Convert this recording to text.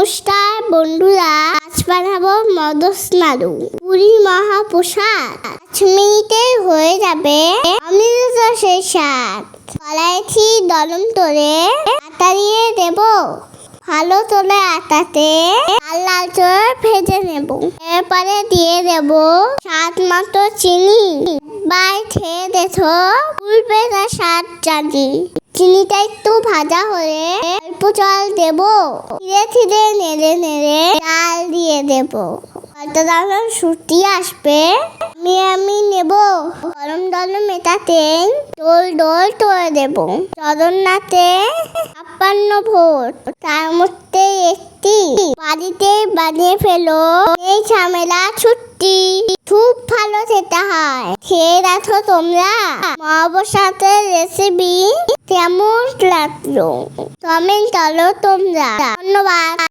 নমস্কার বন্ধুরা, আজ বানাবো মদস নাড়ু, পুরী মহাপ্রসাদ। 5 মিনিটে হয়ে যাবে অমৃত সেই স্বাদ। কড়াইটি গরম করে আটা দিয়ে দেব। ভালো করে আটাতে লাল লাল করে ভেজে নেব। এরপরে দিয়ে দেব স্বাদ মতো চিনি। খেয়ে দেখো, ফুলবে না স্বাদ জানি। চিনিটা একটু ভাজা হলে অল্প জল দেব। ধীরে ধীরে নেড়ে নেড়ে চাল দিয়ে দেব। যখন সুটি আসবে আমি নেব। গরম গরম এটাতে ডোল ডোল করে দেব। জগন্নাথে 56 ভোট, তার মধ্যে একটি বাড়িতে বানিয়ে ফেলো, এই ঝামেলা ছুটি। খুব ভালো খেতে হয়, খেয়ে দেখো তোমরা। মহাপ্রসাদের রেসিপি কেমন লাগলো কমেন্ট করো তোমরা। ধন্যবাদ।